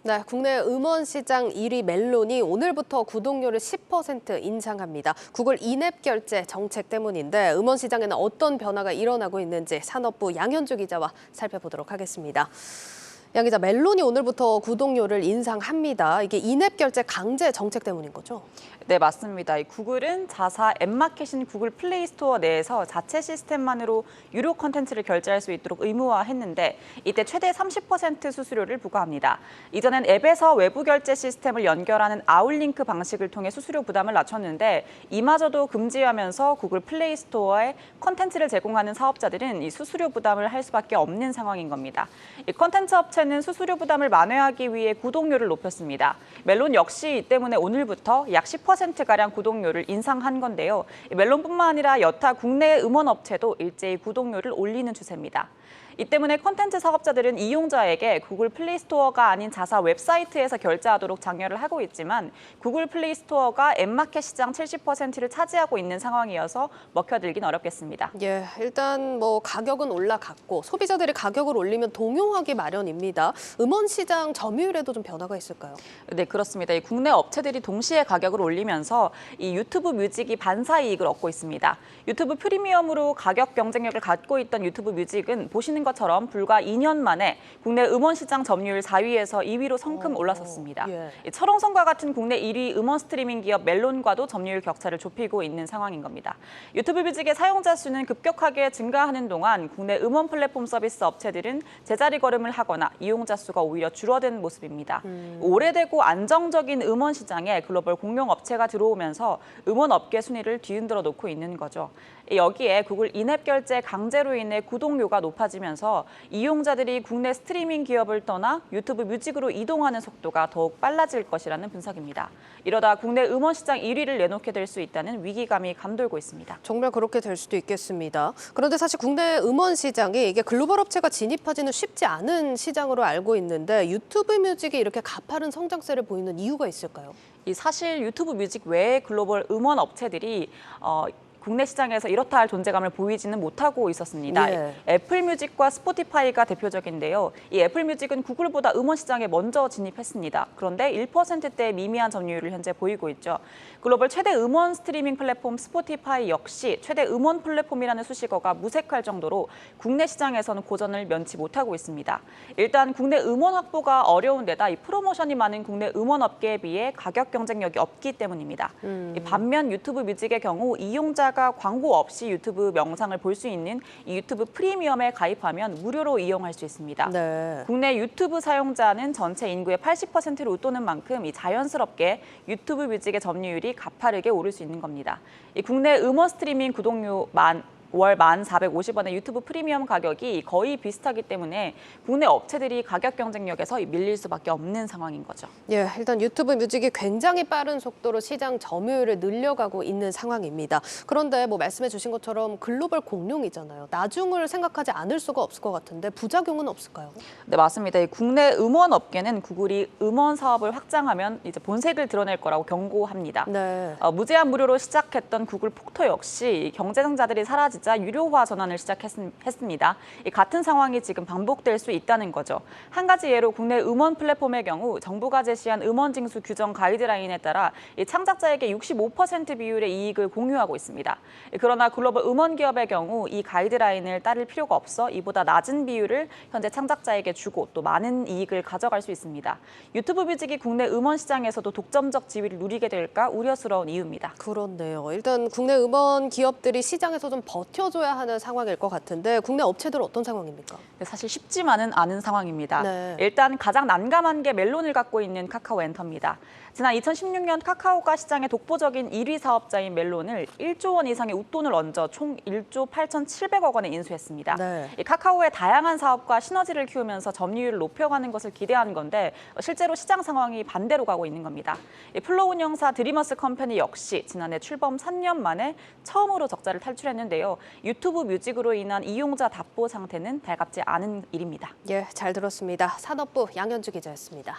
네, 국내 음원 시장 1위 멜론이 오늘부터 구독료를 10% 인상합니다. 구글 인앱 결제 정책 때문인데 음원 시장에는 어떤 변화가 일어나고 있는지 산업부 양현주 기자와 살펴보도록 하겠습니다. 양 기자, 멜론이 오늘부터 구독료를 인상합니다. 이게 인앱 결제 강제 정책 때문인 거죠? 네, 맞습니다. 구글은 자사 앱마켓인 구글 플레이 스토어 내에서 자체 시스템만으로 유료 콘텐츠를 결제할 수 있도록 의무화했는데 이때 최대 30% 수수료를 부과합니다. 이전엔 앱에서 외부 결제 시스템을 연결하는 아웃링크 방식을 통해 수수료 부담을 낮췄는데 이마저도 금지하면서 구글 플레이 스토어에 콘텐츠를 제공하는 사업자들은 이 수수료 부담을 할 수밖에 없는 상황인 겁니다. 이 콘텐츠 업체는 수수료 부담을 만회하기 위해 구독료를 높였습니다. 멜론 역시 이 때문에 오늘부터 약 10%가량 구독료를 인상한 건데요. 멜론뿐만 아니라 여타 국내 음원 업체도 일제히 구독료를 올리는 추세입니다. 이 때문에 콘텐츠 사업자들은 이용자에게 구글 플레이 스토어가 아닌 자사 웹사이트에서 결제하도록 장려를 하고 있지만 구글 플레이 스토어가 앱마켓 시장 70%를 차지하고 있는 상황이어서 먹혀들긴 어렵겠습니다. 예, 일단 가격은 올라갔고 소비자들이 가격을 올리면 동요하기 마련입니다. 음원 시장 점유율에도 좀 변화가 있을까요? 네, 그렇습니다. 이 국내 업체들이 동시에 가격을 올리면서 이 유튜브 뮤직이 반사 이익을 얻고 있습니다. 유튜브 프리미엄으로 가격 경쟁력을 갖고 있던 유튜브 뮤직은 보시는 것처럼 불과 2년 만에 국내 음원 시장 점유율 4위에서 2위로 성큼 올라섰습니다. 예. 철옹성과 같은 국내 1위 음원 스트리밍 기업 멜론과도 점유율 격차를 좁히고 있는 상황인 겁니다. 유튜브 뮤직의 사용자 수는 급격하게 증가하는 동안 국내 음원 플랫폼 서비스 업체들은 제자리 걸음을 하거나 이용자 수가 오히려 줄어든 모습입니다. 오래되고 안정적인 음원 시장에 글로벌 공룡 업체가 들어오면서 음원 업계 순위를 뒤흔들어 놓고 있는 거죠. 여기에 구글 인앱 결제 강제로 인해 구독료가 높아지면서 이용자들이 국내 스트리밍 기업을 떠나 유튜브 뮤직으로 이동하는 속도가 더욱 빨라질 것이라는 분석입니다. 이러다 국내 음원 시장 1위를 내놓게 될 수 있다는 위기감이 감돌고 있습니다. 정말 그렇게 될 수도 있겠습니다. 그런데 사실 국내 음원 시장이 이게 글로벌 업체가 진입하지는 쉽지 않은 시장으로 알고 있는데 유튜브 뮤직이 이렇게 가파른 성장세를 보이는 이유가 있을까요? 사실 유튜브 뮤직 외의 글로벌 음원 업체들이 국내 시장에서 이렇다 할 존재감을 보이지는 못하고 있었습니다. 예. 애플 뮤직과 스포티파이가 대표적인데요. 이 애플 뮤직은 구글보다 음원 시장에 먼저 진입했습니다. 그런데 1%대의 미미한 점유율을 현재 보이고 있죠. 글로벌 최대 음원 스트리밍 플랫폼 스포티파이 역시 최대 음원 플랫폼이라는 수식어가 무색할 정도로 국내 시장에서는 고전을 면치 못하고 있습니다. 일단 국내 음원 확보가 어려운 데다 이 프로모션이 많은 국내 음원 업계에 비해 가격 경쟁력이 없기 때문입니다. 반면 유튜브 뮤직의 경우 이용자가 광고 없이 유튜브 영상을 볼 수 있는 이 유튜브 프리미엄에 가입하면 무료로 이용할 수 있습니다. 네. 국내 유튜브 사용자는 전체 인구의 80%를 웃도는 만큼 이 자연스럽게 유튜브 뮤직의 점유율이 가파르게 오를 수 있는 겁니다. 이 국내 음원 스트리밍 구독료 월 1,450원의 유튜브 프리미엄 가격이 거의 비슷하기 때문에 국내 업체들이 가격 경쟁력에서 밀릴 수밖에 없는 상황인 거죠. 예, 일단 유튜브 뮤직이 굉장히 빠른 속도로 시장 점유율을 늘려가고 있는 상황입니다. 그런데 말씀해 주신 것처럼 글로벌 공룡이잖아요. 나중을 생각하지 않을 수가 없을 것 같은데 부작용은 없을까요? 네, 맞습니다. 이 국내 음원 업계는 구글이 음원 사업을 확장하면 이제 본색을 드러낼 거라고 경고합니다. 네. 무제한 무료로 시작했던 구글 폭토 역시 경쟁자들이 사라지자 유료화 전환을 시작했습니다. 같은 상황이 지금 반복될 수 있다는 거죠. 한 가지 예로 국내 음원 플랫폼의 경우 정부가 제시한 음원 징수 규정 가이드라인에 따라 이 창작자에게 65% 비율의 이익을 공유하고 있습니다. 그러나 글로벌 음원 기업의 경우 이 가이드라인을 따를 필요가 없어 이보다 낮은 비율을 현재 창작자에게 주고 또 많은 이익을 가져갈 수 있습니다. 유튜브 뮤직이 국내 음원 시장에서도 독점적 지위를 누리게 될까 우려스러운 이유입니다. 그렇네요. 일단 국내 음원 기업들이 시장에서 좀 버텨줘야 하는 상황일 것 같은데 국내 업체들은 어떤 상황입니까? 네, 사실 쉽지만은 않은 상황입니다. 네. 일단 가장 난감한 게 멜론을 갖고 있는 카카오 엔터입니다. 지난 2016년 카카오가 시장의 독보적인 1위 사업자인 멜론을 1조 원 이상의 웃돈을 얹어 총 1조 8,700억 원에 인수했습니다. 네. 카카오의 다양한 사업과 시너지를 키우면서 점유율을 높여가는 것을 기대한 건데 실제로 시장 상황이 반대로 가고 있는 겁니다. 플로 운영사 드리머스 컴퍼니 역시 지난해 출범 3년 만에 처음으로 적자를 탈출했는데요. 유튜브 뮤직으로 인한 이용자 답보 상태는 달갑지 않은 일입니다. 예, 잘 들었습니다. 산업부 양현주 기자였습니다.